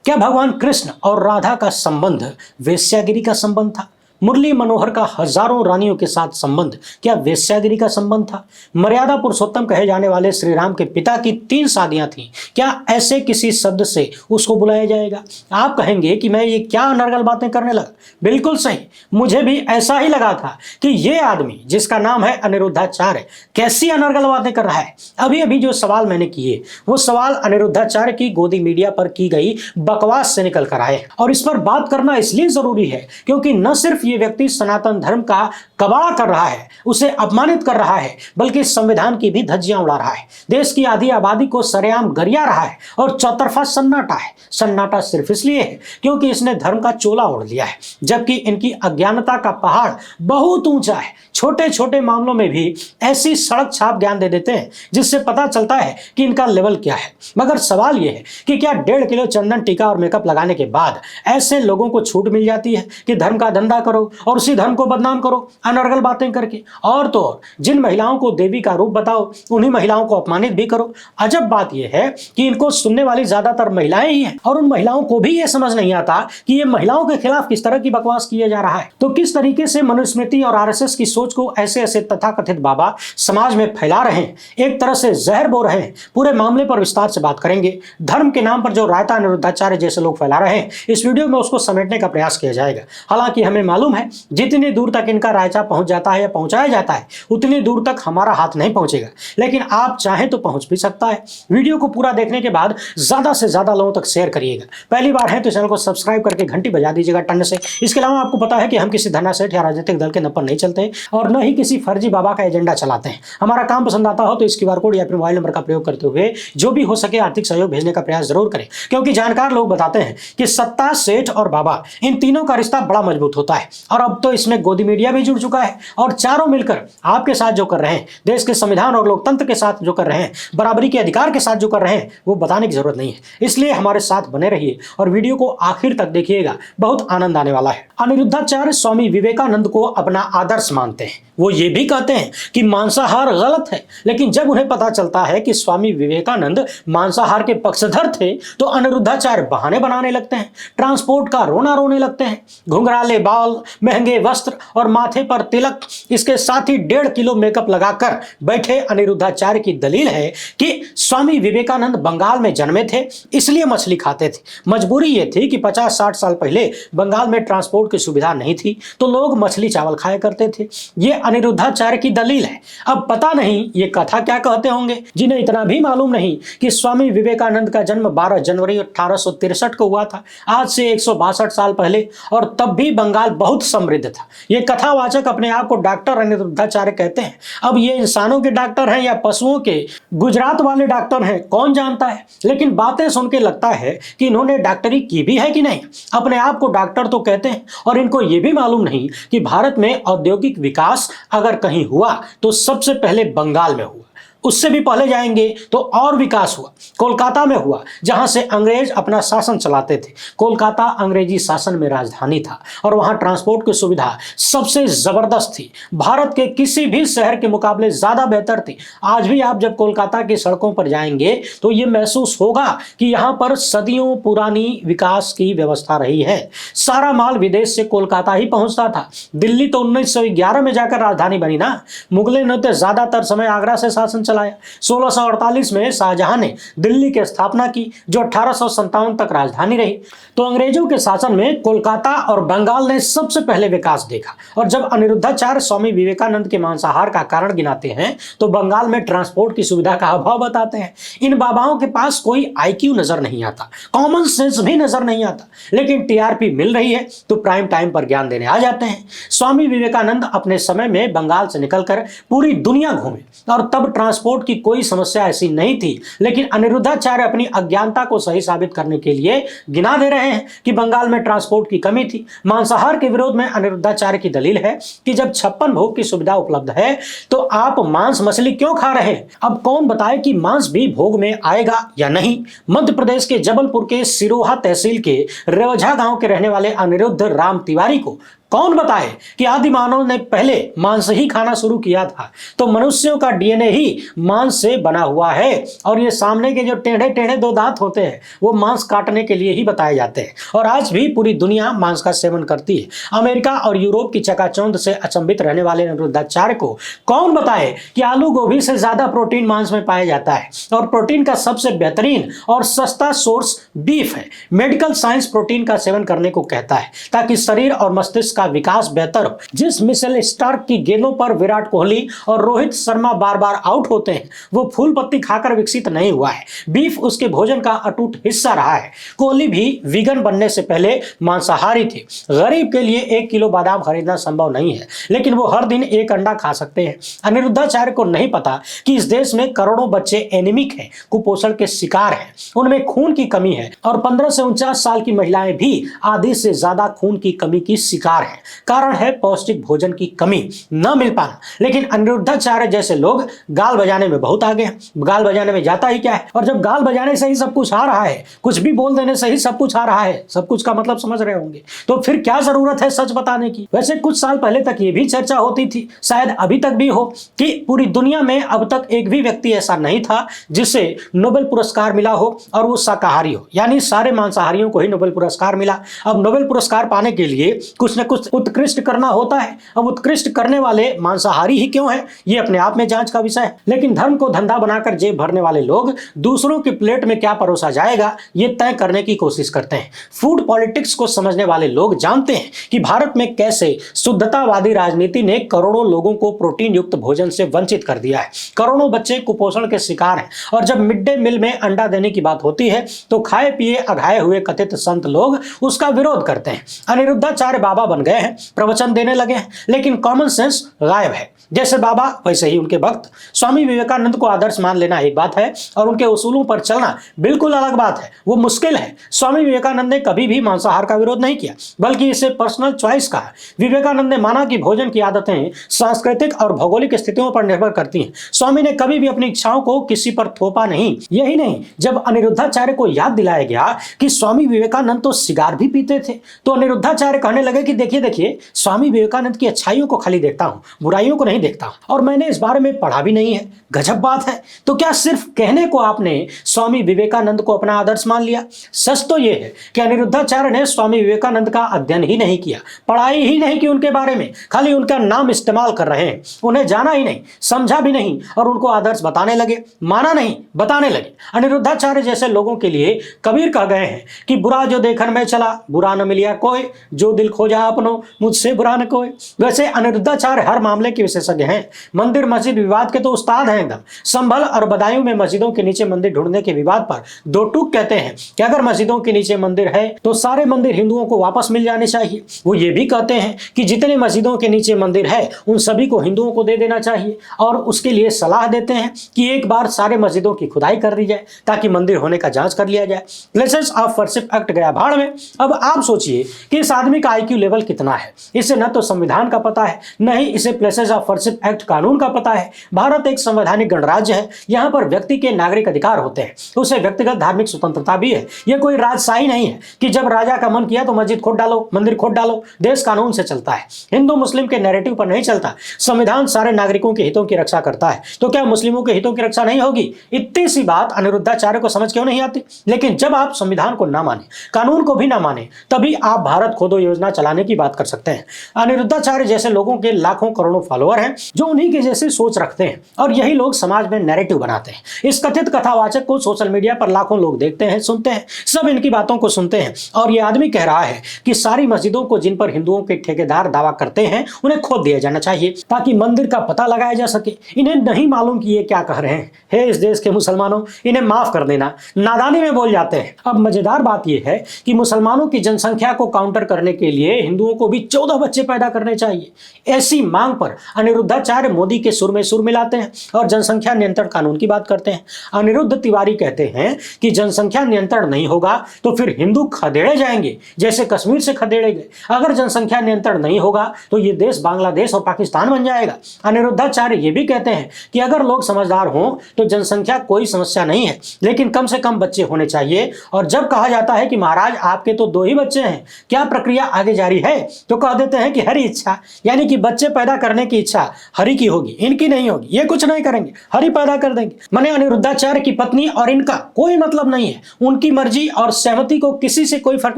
क्या भगवान कृष्ण और राधा का संबंध वेश्यागिरी का संबंध था? मुरली मनोहर का हजारों रानियों के साथ संबंध क्या वेश्यागिरी का संबंध था? मर्यादा पुरुषोत्तम कहे जाने वाले श्री राम के पिता की 3 शादियां थीं। क्या ऐसे किसी शब्द से उसको बुलाया जाएगा? आप कहेंगे कि मैं ये क्या अनर्गल बातें करने लगा। बिल्कुल सही, मुझे भी ऐसा ही लगा था कि ये आदमी जिसका नाम है अनिरुद्धाचार्य कैसी अनर्गल बातें कर रहा है। अभी अभी जो सवाल मैंने किए वो सवाल अनिरुद्धाचार्य की गोदी मीडिया पर की गई बकवास से निकल कर आए, और इस पर बात करना इसलिए जरूरी है क्योंकि न सिर्फ ये व्यक्ति सनातन धर्म का कबाड़ा कर रहा है, उसे अपमानित कर रहा है, बल्कि संविधान की भी धज्जियां उड़ा रहा है, देश की आधी आबादी को सरेआम गरिया रहा है और चौतरफा सन्नाटा है। सन्नाटा सिर्फ इसलिए है क्योंकि इसने धर्म का चोला ओढ़ लिया है, जबकि इनकी अज्ञानता का पहाड़ बहुत ऊंचा है। छोटे छोटे मामलों में भी ऐसी सड़क छाप ज्ञान दे देते हैं जिससे पता चलता है कि इनका लेवल क्या है। मगर सवाल यह है कि क्या 1.5 किलो चंदन टीका और मेकअप लगाने के बाद ऐसे लोगों को छूट मिल जाती है कि धर्म का धंधा करो और उसी धर्म को बदनाम करो अनर्गल बातें करके? और तो और जिन महिलाओं को देवी का रूप बताओ उन्हीं महिलाओं को अपमानित भी करो। अजब बात यह है कि इनको सुनने वाली ज्यादातर महिलाएं ही हैं, और उन महिलाओं को भी यह समझ नहीं आता कि ये महिलाओं के खिलाफ किस तरह की बकवास किया जा रहा है। तो किस तरीके से मनुस्मृति और आरएसएस की सोच को ऐसे ऐसे तथाकथित बाबा समाज में फैला रहे हैं, एक तरह से जहर बो रहे हैं, पूरे मामले पर विस्तार से बात करेंगे। धर्म के नाम पर जो रायता अनिरुद्धाचार्य जैसे लोग फैला रहे हैं, इस वीडियो में उसको समेटने का प्रयास किया जाएगा। हालांकि हमें मालूम है जितनी दूर तक इनका रायता पहुंच जाता है या पहुंचाया जाता है उतनी दूर तक हमारा हाथ नहीं पहुंचेगा, लेकिन आप चाहें तो पहुंच भी सकता है। वीडियो को पूरा देखने के बाद ज्यादा से ज्यादा लोगों तक शेयर करिएगा। पहली बार है तो चैनल को सब्सक्राइब करके घंटी बजा दीजिएगा टन से। इसके अलावा आपको पता है कि हम किसी धन्ना सेठ या राजनीतिक दल के नंबर नहीं चलते और न ही किसी फर्जी बाबा का एजेंडा चलाते हैं। हमारा काम पसंद आता हो तो इस QR कोड या फिर मोबाइल नंबर का प्रयोग करते हुए जो भी हो सके आर्थिक सहयोग भेजने का प्रयास जरूर करें, क्योंकि जानकार लोग बताते हैं कि सत्ता, सेठ और बाबा इन तीनों का रिश्ता बड़ा मजबूत होता है। और अब तो इसमें गोदी मीडिया भी जुड़ चुका है, और चारों मिलकर आपके साथ जो कर रहे हैं, देश के संविधान और लोकतंत्र के साथ जो कर रहे हैं, बराबरी के अधिकार के साथ जो कर रहे हैं, वो बताने की जरूरत नहीं है। इसलिए हमारे साथ बने रहिए और वीडियो को आखिर तक देखिएगा, बहुत आनंद आने वाला है। अनिरुद्धाचार्य स्वामी विवेकानंद को अपना आदर्श मानते हैं। वो ये भी कहते हैं कि मांसाहार गलत है, लेकिन जब उन्हें पता चलता है कि स्वामी विवेकानंद मांसाहार के पक्षधर थे तो अनिरुद्धाचार्य बहाने बनाने लगते हैं, ट्रांसपोर्ट का रोना रोने लगते हैं। घुंघराले बाल, महंगे वस्त्र और माथे पर तिलक, इसके साथ ही 1.5 किलो मेकअप लगाकर बैठे अनिरुद्धाचार्य की दलील है कि स्वामी विवेकानंद बंगाल में जन्मे थे इसलिए मछली खाते थे। मजबूरी यह थी कि 50-60 साल पहले बंगाल में ट्रांसपोर्ट की सुविधा नहीं थी तो लोग मछली चावल खाया करते थे। ये अनिरुद्धाचार्य की दलील है। अब पता नहीं ये कथा क्या कहते होंगे जिन्हें इतना भी मालूम नहीं कि स्वामी विवेकानंद का जन्म 12 जनवरी 1863 को हुआ था, आज से 162 साल पहले, और तब भी बंगाल बहुत समृद्ध था। ये कथावाचक अपने आप को डॉक्टर अनिरुद्धाचार्य कहते हैं। अब ये इंसानों के डॉक्टर हैं या पशुओं के गुजरात वाले डॉक्टर हैं कौन जानता है, लेकिन बातें सुन के लगता है कि इन्होंने डॉक्टरी की भी है कि नहीं। अपने आप को डॉक्टर तो कहते हैं और इनको ये भी मालूम नहीं कि भारत में औद्योगिक विकास अगर कहीं हुआ तो सबसे पहले बंगाल में हुआ, उससे भी पहले जाएंगे तो और विकास हुआ कोलकाता में हुआ, जहां से अंग्रेज अपना शासन चलाते थे। कोलकाता अंग्रेजी शासन में राजधानी था और वहां ट्रांसपोर्ट की सुविधा सबसे जबरदस्त थी, भारत के किसी भी शहर के मुकाबले ज्यादा बेहतर थी। आज भी आप जब कोलकाता की सड़कों पर जाएंगे तो ये महसूस होगा कि यहां पर सदियों पुरानी विकास की व्यवस्था रही है। सारा माल विदेश से कोलकाता ही पहुंचता था। दिल्ली तो 1911 में जाकर राजधानी बनी ना, मुगलों ने तो ज्यादातर समय आगरा से शासन चलाया। 1648 में शाहजहां ने दिल्ली की स्थापना की जो 1857 तक राजधानी रही। तो अंग्रेजों के शासन में कोलकाता और बंगाल ने सबसे पहले विकास देखा। और जब अनिरुद्धाचार्य स्वामी विवेकानंद के मांसाहार का कारण गिनाते हैं तो बंगाल में ट्रांसपोर्ट की सुविधा का अभाव बताते हैं। इन बाबाओं के पास कोई IQ नजर नहीं आता, कॉमन सेंस भी नजर नहीं आता, लेकिन TRP मिल रही है तो प्राइम टाइम पर ज्ञान देने आ जाते हैं। स्वामी विवेकानंद अपने समय में बंगाल से निकलकर पूरी दुनिया घूमे और तब ट्रांसपोर्ट की कोई समस्या ऐसी नहीं थी, लेकिन अनिरुद्धाचार्य अपनी अज्ञानता को सही साबित करने के लिए गिना दे रहे हैं कि बंगाल में ट्रांसपोर्ट की कमी थी। मांसाहार के विरोध में अनिरुद्धाचार्य की दलील है कि जब 56 भोग की सुविधा उपलब्ध है तो आप मांस मछली क्यों खा रहे हैं? अब कौन बताए कि मांस भी भोग में आएगा या नहीं। मध्य प्रदेश के जबलपुर के सिरोहा तहसील के रेवझा गांव के रहने वाले अनिरुद्ध राम तिवारी को कौन बताए कि आदि मानव ने पहले मांस ही खाना शुरू किया था? तो मनुष्यों का डीएनए ही मांस से बना हुआ है और ये सामने के जो टेढ़े टेढ़े दो दांत होते हैं वो मांस काटने के लिए ही बताए जाते हैं। और आज भी पूरी दुनिया मांस का सेवन करती है। अमेरिका और यूरोप की चकाचौंध से अचंभित रहने वाले अनिरुद्धाचार्य को कौन बताए कि आलू गोभी से ज्यादा प्रोटीन मांस में पाया जाता है और प्रोटीन का सबसे बेहतरीन और सस्ता सोर्स बीफ है। मेडिकल साइंस प्रोटीन का सेवन करने को कहता है ताकि शरीर और मस्तिष्क का विकास बेहतर हो। जिस मिशेल स्टार्क की गेंदों पर विराट कोहली और रोहित शर्मा बार बार आउट होते हैं वो फूल पत्ती खाकर विकसित नहीं हुआ है। बीफ उसके भोजन का अटूट हिस्सा रहा है। कोहली भी वीगन बनने से पहले मांसाहारी थे। गरीब के लिए 1 किलो बादाम खरीदना संभव नहीं है लेकिन वो हर दिन 1 अंडा खा सकते हैं। अनिरुद्धाचार्य को नहीं पता कि इस देश में करोड़ों बच्चे एनीमिक हैं, कुपोषण के शिकार हैं, उनमें खून की कमी है और 15 से 49 साल की महिलाएं भी आधी से ज्यादा खून की कमी की शिकार हैं। कारण है पौष्टिक भोजन की कमी न मिल पाना। लेकिन अनिरुद्धाचार्य जैसे लोग गाल बजाने में बहुत आगे हैं। गाल बजाने में जाता ही क्या है, और जब गाल बजाने से ही सब कुछ आ रहा है, कुछ भी बोल देने से ही सब कुछ आ रहा है, सब कुछ का मतलब समझ रहे होंगे, तो फिर क्या जरूरत है सच बताने की। वैसे कुछ साल पहले तक ये भी चर्चा होती थी, शायद अभी तक भी हो, कि पूरी दुनिया में अब तक एक भी व्यक्ति ऐसा नहीं था जिसे नोबेल पुरस्कार मिला हो और वो शाकाहारी हो, यानी सारे मांसाहारियों को ही नोबेल पुरस्कार मिला। अब नोबेल पुरस्कार पाने के लिए कुछ न कुछ उत्कृष्ट करना होता है। अब उत्कृष्ट करने वाले मांसाहारी ही क्यों है, ये अपने आप में जांच का विषय है। लेकिन धर्म को धंधा बनाकर जेब भरने वाले लोग दूसरों की प्लेट में क्या परोसा जाएगा ये तय करने की कोशिश करते हैं। फूड पॉलिटिक्स को समझने वाले लोग जानते हैं कि भारत में कैसे शुद्धतावादी राजनीति ने करोड़ों लोगों को प्रोटीन युक्त भोजन से वंचित कर दिया है। करोड़ों बच्चे कुपोषण के शिकार हैं और जब मिड डे मील में अंडा देने की बात होती है तो खाए पिए अघाए हुए कथित संत लोग उसका विरोध करते हैं। अनिरुद्धाचार्य बाबा बन गए हैं, प्रवचन देने लगे हैं, लेकिन कॉमन सेंस गायब है। जैसे बाबा वैसे ही उनके भक्त। स्वामी विवेकानंद को आदर्श मान लेना एक बात है और उनके उसूलों पर चलना बिल्कुल अलग बात है, वो मुश्किल है। स्वामी विवेकानंद ने कभी भी मांसाहार का विरोध नहीं किया बल्कि इसे पर्सनल चॉइस कहा। विवेकानंद ने माना कि भोजन की आदतें सांस्कृतिक और भौगोलिक स्थितियों पर निर्भर करती हैं। स्वामी ने कभी भी अपनी इच्छाओं को किसी पर थोपा नहीं। यही नहीं, जब अनिरुद्धाचार्य को याद दिलाया गया कि स्वामी विवेकानंद तो सिगार भी पीते थे तो अनिरुद्धाचार्य कहने लगे कि देखिए देखिए, स्वामी विवेकानंद की अच्छाइयों को खाली देखता हूं, बुराइयों को नहीं देखता हूं और मैंने इस बारे में पढ़ा भी नहीं है। गजब बात है। तो क्या सिर्फ कहने को आपने स्वामी विवेकानंद को अपना आदर्श मान लिया? सच तो यह है कि अनिरुद्धाचार्य ने स्वामी विवेकानंद का अध्ययन ही नहीं किया, पढ़ाई ही नहीं की उनके बारे में, खाली उनका नाम इस्तेमाल कर रहे हैं। उन्हें जाना ही नहीं, समझा भी नहीं और उनको आदर्श बताने लगे। माना नहीं, बताने लगे। अनिरुद्धाचार्य जैसे लोगों के लिए कबीर कह गए हैं कि बुरा जो देखन में चला बुरा न मिलिया कोई, जो दिल खोजा अपनो मुझसे बुरा न कोई। वैसे अनिरुद्धाचार्य हर मामले के विशेषज्ञ हैं। मंदिर मस्जिद विवाद के तो उस्ताद हैं एकदम। संभल और बदायूं में मस्जिदों के नीचे मंदिर ढूंढने के विवाद पर दो टूक कहते हैं कि अगर मस्जिदों के नीचे मंदिर है तो सारे मंदिर हिंदुओं को वापस मिल जाने चाहिए। वो ये भी कहते हैं कि जितने मस्जिदों के नीचे मंदिर है उन सभी को हिंदुओं को दे देना चाहिए और उसके लिए सलाह देते हैं कि एक बार सारे मस्जिदों की खुदाई कर दी जाए ताकि मंदिर होने का जांच कर लिया जाए। प्लेसेस ऑफ वर्शिप एक्ट गया भाड़ में। अब आप सोचिए कि इस आदमी का IQ लेवल कितना है। इसे न तो संविधान का पता है न ही इसे प्लेसेस ऑफ वर्शिप एक्ट कानून का पता है। भारत एक संवैधानिक गणराज्य है, यहाँ पर व्यक्ति के नागरिक अधिकार होते हैं, उसे व्यक्तिगत धार्मिक स्वतंत्रता भी है। यह कोई राजशाही नहीं है कि जब राजा का मन किया तो मस्जिद खोद डालो, मंदिर खोद डालो। देश कानून से चलता है, हिंदू मुस्लिम के नैरेटिव पर नहीं चलता। संविधान सारे नागरिकों के हितों की रक्षा करता है, तो क्या मुस्लिमों के हितों की रक्षा नहीं होगी? इतनी सी बात अनिरुद्धाचार्य को समझ क्यों नहीं आती? लेकिन जब आप संविधान को ना माने, कानून को भी ना माने, तभी आप भारत खोदो योजना चलाने की बात कर सकते हैं। अनिरुद्धाचार्य जैसे लोगों के लाखों करोड़ों फॉलोअर हैं जो उन्हीं के जैसे सोच रखते हैं और यही लोग समाज में नैरेटिव बनाते हैं। इस कथित कथावाचक को सोशल मीडिया पर लाखों लोग देखते हैं, सुनते हैं, सब इनकी बातों को सुनते हैं और ये आदमी कह रहा है कि सारी मस्जिदों को जिन पर हिंदुओं के ठेकेदार दावा करते हैं उन्हें खोद दिया जाना चाहिए ताकि मंदिर का पता लगाया जा सके। इन्हें नहीं मालूम कि ये क्या कह रहे हैं। हे इस देश के मुसलमानों, इन्हें माफ कर देना, नादानी में बोल जाते हैं। अब मजेदार बात यह है कि मुसलमानों की जनसंख्या को काउंटर करने के लिए हिंदुओं को भी 14 बच्चे पैदा करने चाहिए। ऐसी मांग पर अनिरुद्धाचार्य मोदी के सुर में सुर मिलाते हैं और जनसंख्या नियंत्रण कानून की बात करते हैं। अनिरुद्ध तिवारी कहते हैं कि जनसंख्या नियंत्रण नहीं होगा तो फिर हिंदू खदेड़े जाएंगे जैसे कश्मीर से खदेड़े गए। अगर जनसंख्या नियंत्रण नहीं होगा तो ये देश बांग्लादेश और पाकिस्तान बन जाएगा। अनिरुद्धाचार्य ये भी कहते हैं कि अगर लोग समझदार हों तो जनसंख्या कोई समस्या नहीं है, लेकिन कम से कम बच्चे होने चाहिए। और जब कहा जाता है कि महाराज आपके तो 2 ही बच्चे हैं, क्या प्रक्रिया आगे जारी है? है तो कह देते हैं कि हरि इच्छा, यानी कि बच्चे पैदा करने की इच्छा हरि की होगी, इनकी नहीं होगी, ये कुछ नहीं करेंगे, हरि पैदा कर देंगे। माने अनिरुद्धाचार्य की पत्नी और इनका कोई मतलब नहीं है, उनकी मर्जी और सहमति को किसी से कोई फर्क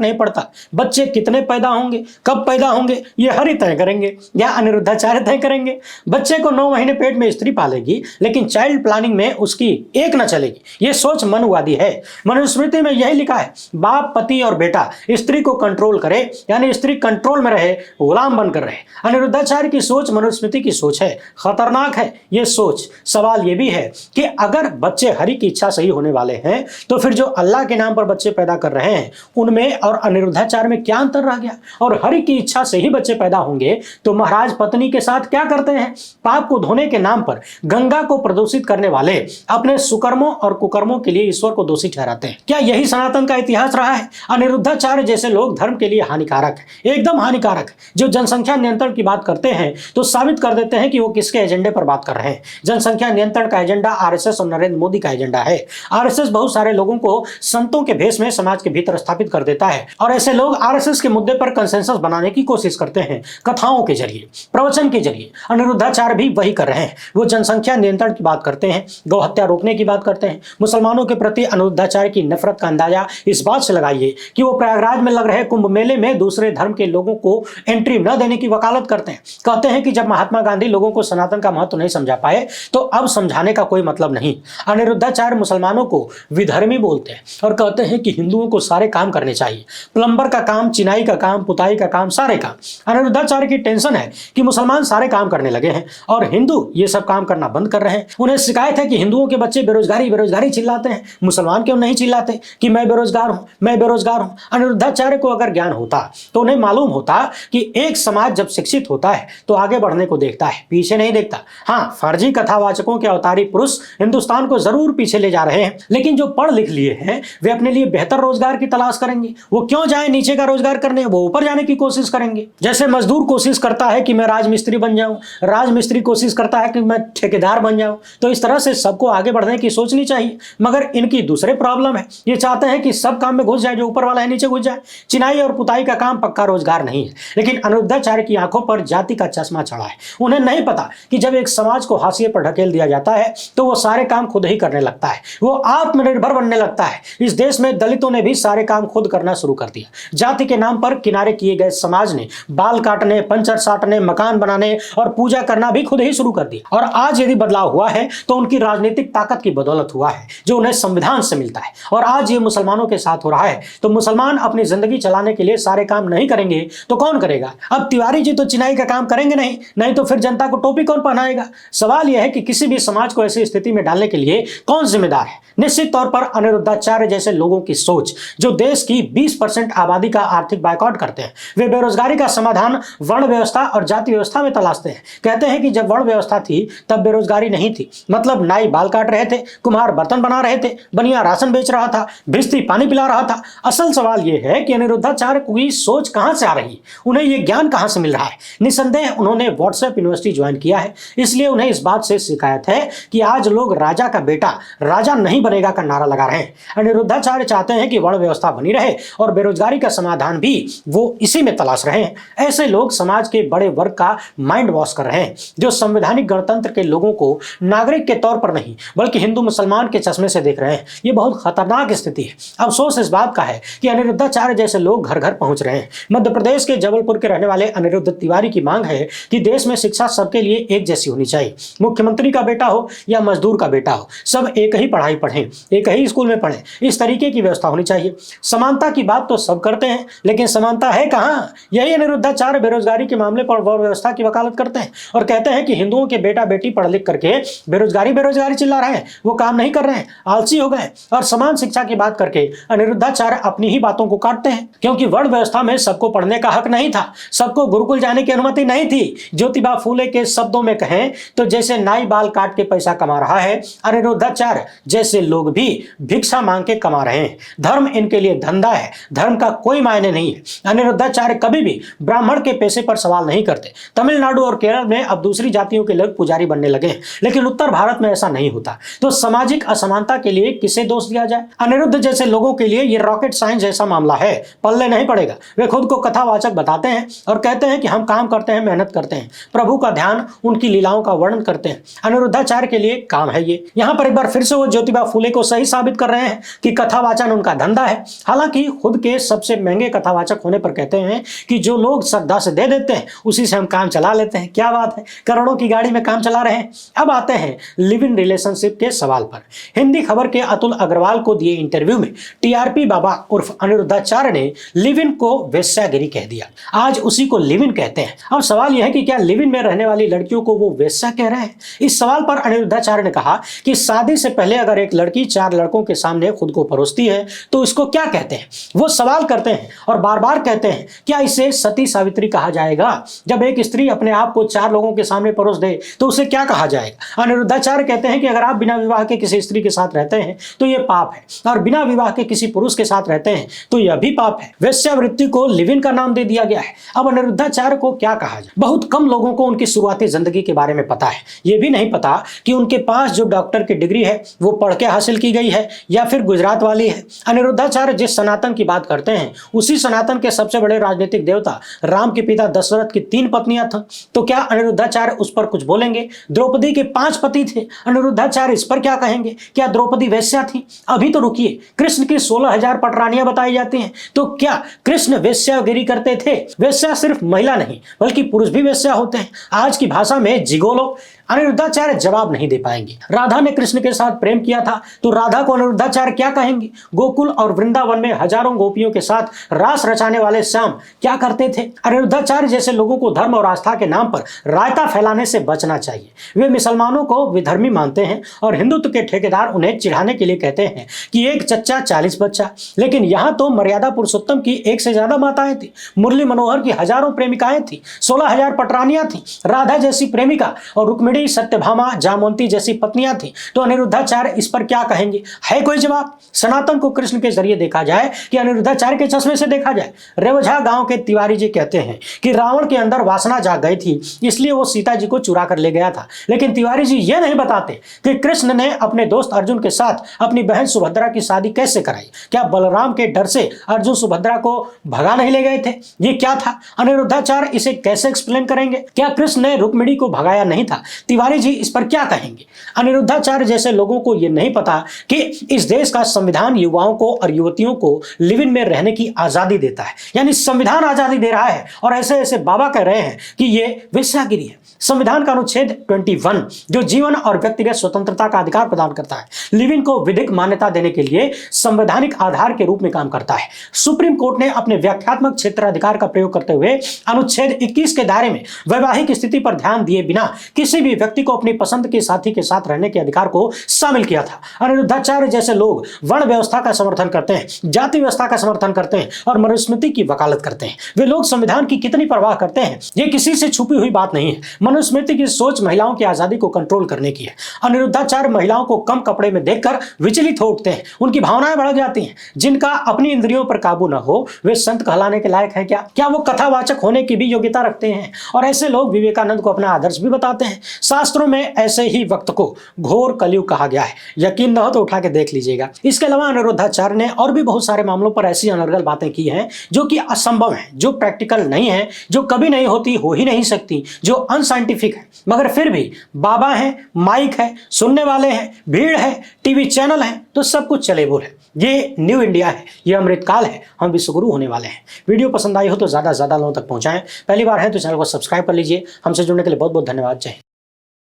नहीं पड़ता। बच्चे कितने पैदा होंगे, कब पैदा होंगे, ये हरि तय करेंगे या अनिरुद्धाचार्य तय करेंगे। बच्चे को 9 महीने पेट में स्त्री पालेगी, लेकिन चाइल्ड प्लानिंग में उसकी एक न चलेगी। ये सोच मनुवादी है। मनुस्मृति में यही लिखा है, बाप, पति और बेटा स्त्री को कंट्रोल करे, यानी स्त्री कंट्रोल में रहे, गुलाम बनकर रहे। अनिरुद्धाचार्य की सोच मनुस्मृति की सोच है, खतरनाक है ये सोच। सवाल ये भी है कि अगर बच्चे हरि की इच्छा सही होने वाले हैं तो फिर जो अल्लाह के नाम पर बच्चे पैदा कर रहे हैं उनमें और अनिरुद्धाचार्य में क्या अंतर रह गया? और हरि की इच्छा से ही बच्चे पैदा होंगे तो महाराज पत्नी के साथ क्या करते हैं? पाप को धोने के नाम पर गंगा को प्रदूषित करने वाले अपने सुकर्मों और कुकर्मों के लिए ईश्वर को दोषी ठहराते हैं। क्या यही सनातन का इतिहास रहा है? अनिरुद्धाचार्य जैसे लोग धर्म के लिए हानिकारक है, एकदम हानिकारक है। जो जनसंख्या नियंत्रण की बात करते हैं तो साबित कर देते हैं कि वो किसके एजेंडे पर बात कर रहे हैं। जनसंख्या नियंत्रण का एजेंडा आरएसएस और नरेंद्र मोदी का एजेंडा है। आरएसएस बहुत सारे लोगों को संतों के भेष में समाज के भीतर स्थापित कर देता है और ऐसे लोग आरएसएस के मुद्दे पर कंसेंसस बनाने की कोशिश करते हैं कथाओं के जरिए, प्रवचन के जरिए। अनिरुद्धाचार्य भी वही कर रहे हैं। वो जनसंख्या नियंत्रण की बात करते हैं, गौ हत्या रोकने की बात करते हैं। मुसलमानों के प्रति अनिरुद्धाचार्य की नफरत का अंदाजा इस बात से लगाइए कि वो प्रयागराज में लग रहे कुंभ मेले में दूसरे धर्म के लोगों को एंट्री न देने की वकालत करते हैं। कहते हैं कि जब महात्मा गांधी लोगों को सनातन का महत्व नहीं समझा पाए तो अब समझाने का कोई मतलब नहीं। अनिरुद्धाचार्य मुसलमानों को विधर्मी बोलते हैं और कहते हैं कि हिंदुओं को सारे काम करने चाहिए, प्लम्बर का काम, चिनाई का काम, पुताई का काम, सारे काम। अनिरुद्धाचार्य की टेंशन है कि मुसलमान सारे काम करने लगे हैं और हिंदू ये सब काम करना बंद कर रहे हैं। उन्हें शिकायत है कि हिंदुओं के बच्चे बेरोजगारी बेरोजगारी चिल्लाते हैं, मुसलमान क्यों नहीं चिल्लाते कि मैं बेरोजगार हूं, मैं बेरोजगार हूं। अनिरुद्धाचार्य को अगर ज्ञान होता तो उन्हें मालूम होता कि एक समाज जब शिक्षित होता है तो आगे बढ़ने को देखता है, पीछे नहीं देखता। हाँ, फर्जी कथावाचकों के अवतारी पुरुष हिंदुस्तान को जरूर पीछे ले जा रहे हैं, लेकिन जो पढ़ लिख लिए हैं वे अपने लिए बेहतर रोजगार की तलाश करेंगे। वो क्यों जाए नीचे का रोजगार करने, वो ऊपर जाने की कोशिश करेंगे। जैसे मजदूर कोशिश करता है कि मैं राजमिस्त्री बन जाऊं, राजमिस्त्री कोशिश करता है कि मैं ठेकेदार बन जाऊं, तो इस तरह से सबको आगे बढ़ने की सोचनी चाहिए। मगर इनकी दूसरे प्रॉब्लम है, ये चाहते हैं कि सब काम में घुस जाए, जो ऊपर वाला है नीचे घुस जाए। चिनाई और पुताई का काम पक्का रोजगार नहीं है, लेकिन अनिरुद्धाचार्य की आंखों पर जाति का चश्मा चढ़ा है। उन्हें नहीं पता कि जब एक समाज को हाशिए पर ढकेल दिया जाता है तो वो सारे काम खुद ही करने लगता है, वो आत्मनिर्भर बनने लगता है। इस देश में दलितों ने भी सारे काम खुद करना शुरू कर दिया। जाति के नाम पर किनारे किए गए समाज ने बाल काटने, पंचर साटने, मकान बनाने और पूजा करना भी खुद ही शुरू कर दिया। और आज यदि बदलाव हुआ है तो उनकी राजनीतिक ताकत की बदौलत हुआ है, जो उन्हें संविधान से मिलता है। और आज ये मुसलमानों के साथ हो रहा है। तो मुसलमान अपनी जिंदगी चलाने के लिए सारे काम नहीं करेंगे तो कौन करेगा? अब तिवारी जी तो चिनाई का काम करेंगे नहीं तो फिर जनता को टोपी कौन पहनाएगा? सवाल यह है कि किसी भी समाज को ऐसी स्थिति में डालने के लिए कौन जिम्मेदार है? निश्चित तौर पर अनिरुद्धाचार्य जैसे लोगों की सोच, जो देश की 20% आबादी का आर्थिक बायकॉट करते हैं। वे बेरोजगारी का समाधान वर्ण व्यवस्था और जाति व्यवस्था में तलाशते हैं। कहते हैं कि जब वर्ण व्यवस्था थी तब बेरोजगारी नहीं थी, मतलब नाई बाल काट रहे थे, कुम्हार बर्तन बना रहे थे, बनिया राशन बेच रहा था, भिस्ती पानी पिला रहा था। असल सवाल यह है कि अनिरुद्धाचार्य की सोच कहां से आ रही है, उन्हें यह ज्ञान कहां से मिल रहा है। निसंदेह उन्होंने व्हाट्सएप यूनिवर्सिटी ज्वाइन किया है, इसलिए उन्हें इस बात से शिकायत है कि आज लोग राजा का बेटा राजा नहीं बनेगा का नारा लगा रहे हैं। अनिरुद्धाचार्य चाहते हैं कि वर्ण व्यवस्था बनी रहे और बेरोजगारी का समाधान भी वो इसी में तलाश रहे हैं। ऐसे लोग समाज के बड़े वर्ग का माइंड वॉश कर रहे हैं, जो संवैधानिक गणतंत्र के लोगों को नागरिक के तौर पर नहीं बल्कि हिंदू मुसलमान के चश्मे से देख रहे हैं। ये बहुत खतरनाक स्थिति है। अफसोस इस बात का है कि अनिरुद्धाचार्य जैसे लोग घर घर पहुंच रहे हैं। मध्य प्रदेश के जबलपुर के रहने वाले अनिरुद्ध तिवारी की मांग है कि देश में शिक्षा सबके लिए एक जैसी होनी चाहिए। मुख्यमंत्री का बेटा हो या मजदूर का बेटा हो, सब एक ही पढ़ाई पढ़ें, एक ही स्कूल में पढ़ें। इस तरीके की व्यवस्था होनी चाहिए। समानता की बात तो सब करते हैं, लेकिन समानता है कहाँ? यही अनिरुद्धाचार्य बेरोजगारी के मामले पर वर्ण व्यवस्था की वकालत करते हैं और कहते हैं कि हिंदुओं के बेटा बेटी पढ़ लिख करके बेरोजगारी बेरोजगारी चिल्ला रहे हैं, वो काम नहीं कर रहे हैं, आलसी हो गए। और समान शिक्षा की बात करके अनिरुद्धाचार्य अपनी ही बातों को काटते हैं, क्योंकि वर्ण व्यवस्था में सबको पढ़ने का हक नहीं था, सबको गुरुकुल जाने की अनुमति नहीं थी। ज्योतिबा फूले के शब्दों में कहें तो जैसे नाई बाल काट के पैसा कमा रहा है, अनिरुद्धाचार्य जैसे लोग भी भिक्षा मांग के कमा रहे हैं। धर्म इनके लिए धंधा है, धर्म का कोई मायने नहीं है। अनिरुद्धाचार्य कभी भी ब्राह्मण के पैसे पर सवाल नहीं करते। तमिलनाडु और केरल में अब दूसरी जातियों के लोग पुजारी बनने लगे हैं, लेकिन उत्तर भारत में ऐसा नहीं होता। तो सामाजिक असमानता के लिए किसे दोष दिया जाए? अनिरुद्ध जैसे लोगों के लिए ये रॉकेट साइंस जैसा मामला है, पल्ले नहीं पड़ेगा। वे खुद को कथा कथावाचक बताते हैं और कहते हैं कि हम काम करते हैं, मेहनत करते हैं, प्रभु का ध्यान, उनकी लीलाओं का वर्णन करते हैं। अनिरुद्धाचार्य के लिए काम है ये। यहाँ पर एक बार फिर से वो ज्योतिबा फूले को सही साबित कर रहे हैं कि कथावाचन उनका धंधा है। हालांकि खुद के सबसे महंगे कथावाचक होने पर कहते हैं कि जो लोग श्रद्धा से दे देते हैं उसी से हम काम चला लेते हैं। क्या बात है, करोड़ों की गाड़ी में काम चला रहे हैं। अब आते हैं लिव इन रिलेशनशिप के सवाल पर। हिंदी खबर के अतुल अग्रवाल को दिए इंटरव्यू में टीआरपी बाबा उर्फ अनिरुद्धाचार्य ने लिव इन को वेश्यागिरी कह दिया। आज उसी को लिव इन कहते हैं। अब सवाल यह है कि क्या लिव इन में रहने वाली लड़कियों को वो वेश्या कह रहे हैं? इस सवाल पर अनिरुद्धाचार्य ने कहा कि शादी से पहले अगर एक लड़की 4 लड़कों के सामने खुद को परोसती है तो इसको क्या कहते हैं? वो सवाल करते हैं और बार बार कहते हैं, क्या इसे सती सावित्री कहा जाएगा? जब एक स्त्री अपने आप को 4 लोगों के सामने परोस दे तो उसे क्या कहा जाएगा? अनिरुद्धाचार्य कहते हैं कि अगर आप बिना विवाह के किसी स्त्री के साथ रहते हैं तो यह पाप है, और बिना विवाह के किसी पुरुष के साथ रहते हैं तो यह भी पाप है। वेश्यावृत्ति को लिव इन का नाम दे दिया गया है। अब अनिरुद्धाचार्य को क्या कहा जाए? बहुत कम लोगों को उनकी शुरुआती जिंदगी के बारे में पता है। यह भी नहीं पता कि उनके पास जो डॉक्टर की डिग्री है वो पढ़ के हासिल की गई है या फिर गुजरात वाली है। अनिरुद्धाचार्य जिस सनातन की बात करते हैं उसी सनातन के सबसे बड़े राजनीतिक देवता राम के पिता दशरथ की 3 पत्नियां थीं। तो क्या अनिरुद्धाचार्य उस पर कुछ बोलेंगे? द्रौपदी के 5 पति थे, अनिरुद्धाचार्य इस पर क्या कहेंगे? क्या द्रौपदी वेश्या थी? अभी तो रुकिए, कृष्ण की 16,000 पटरानियां बताई जाती हैं, तो क्या कृष्ण वेश्यागिरी करते थे? वेश्या सिर्फ महिला नहीं बल्कि पुरुष भी वेश्या होते हैं। आज की भाषा में जिगोलो। अनिरुद्धाचार्य जवाब नहीं दे पाएंगे। राधा ने कृष्ण के साथ प्रेम किया था तो राधा को अनिरुद्धाचार्य क्या कहेंगे? गोकुल और वृंदावन में हजारों गोपियों के साथ रास रचाने वाले श्याम क्या करते थे? अनिरुद्धाचार्य जैसे लोगों को धर्म और आस्था के नाम पर रायता फैलाने से बचना चाहिए। वे मुसलमानों को विधर्मी मानते हैं और हिंदुत्व के ठेकेदार उन्हें चिढ़ाने के लिए कहते हैं कि एक चच्चा 40 बच्चा। लेकिन यहाँ तो मर्यादा पुरुषोत्तम की 1 से ज्यादा माताएं थी, मुरली मनोहर की हजारों प्रेमिकाएं थी, 16,000 पटरानियां थी, राधा जैसी प्रेमिका और रुक्मिणी, सत्यभामा, जामवंती जैसी पत्नियां थी। तो अनिरुद्धाचार्य इस पर क्या कहेंगे? है कोई जवाब? सनातन को कृष्ण के जरिए देखा जाए कि अनिरुद्धाचार्य के चश्मे से देखा जाए? रेवझा गांव के तिवारी जी कहते हैं कि रावण के अंदर वासना जाग गई थी, इसलिए वो सीता जी को चुरा कर ले गया था। लेकिन तिवारी जी ये नहीं बताते कि कृष्ण ने अपने दोस्त अर्जुन के साथ अपनी बहन सुभद्रा की शादी कैसे कराई। क्या बलराम के डर से अर्जुन सुभद्रा को भगा नहीं ले गए थे? ये क्या था? अनिरुद्धाचार्य इसे कैसे एक्सप्लेन करेंगे? क्या कृष्ण ने रुक्मिणी को भगाया नहीं था? तिवारी जी इस पर क्या कहेंगे? अनिरुद्धाचार्य जैसे लोगों को यह नहीं पता कि इस देश का संविधान युवाओं को और युवतियों को लिव इन में रहने की आजादी देता है। यानी संविधान आजादी दे रहा है और ऐसे ऐसे बाबा कह रहे हैं कि यह वेश्यागिरी है। संविधान का अनुच्छेद 21 जो जीवन और व्यक्तिगत स्वतंत्रता का अधिकार प्रदान करता है, लिव इन को विधिक मान्यता देने के लिए संवैधानिक आधार के रूप में काम करता है। सुप्रीम कोर्ट ने अपने व्याख्यात्मक क्षेत्राधिकार का प्रयोग करते हुए अनुच्छेद 21 के दायरे में वैवाहिक स्थिति पर ध्यान दिए बिना किसी भी व्यक्ति को अपनी पसंद के साथी के साथ रहने के अधिकार को शामिल किया था। अनिरुद्धाचार्य जैसे लोग वर्ण व्यवस्था का समर्थन करते हैं, जाति व्यवस्था का समर्थन करते हैं और मनुस्मृति की वकालत करते हैं। वे लोग संविधान की कितनी परवाह करते हैं, ये किसी से छुपी हुई बात नहीं है। मनुस्मृति की सोच महिलाओं की आजादी को कंट्रोल करने की है। अनिरुद्धाचार्य महिलाओं को कम कपड़े में देखकर विचलित हो उठते हैं, उनकी भावनाएं बढ़ जाती हैं। जिनका अपनी इंद्रियों पर काबू न हो वे संत कहलाने के लायक हैं क्या? क्या वो कथावाचक होने की भी योग्यता रखते हैं? और ऐसे लोग विवेकानंद को अपना आदर्श भी बताते हैं। शास्त्रों में ऐसे ही वक्त को घोर कलयुग कहा गया है। यकीन न हो तो उठा के देख लीजिएगा। इसके अलावा अनिरुद्धाचार्य ने और भी बहुत सारे मामलों पर ऐसी अनर्गल बातें की हैं जो कि असंभव है, जो प्रैक्टिकल नहीं है, जो कभी नहीं होती, हो ही नहीं सकती, जो अनसाइंटिफिक है। मगर फिर भी बाबा है, माइक है, सुनने वाले हैं, भीड़ है, टीवी चैनल है, तो सब कुछ चलेबुल है। ये न्यू इंडिया है, ये अमृतकाल है, हम विश्वगुरु होने वाले हैं। वीडियो पसंद आई हो तो ज्यादा से ज्यादा लोगों तक पहुंचाएं। पहली बार है तो चैनल को सब्सक्राइब कर लीजिए। हमसे जुड़ने के लिए बहुत बहुत धन्यवाद। जय हिंद।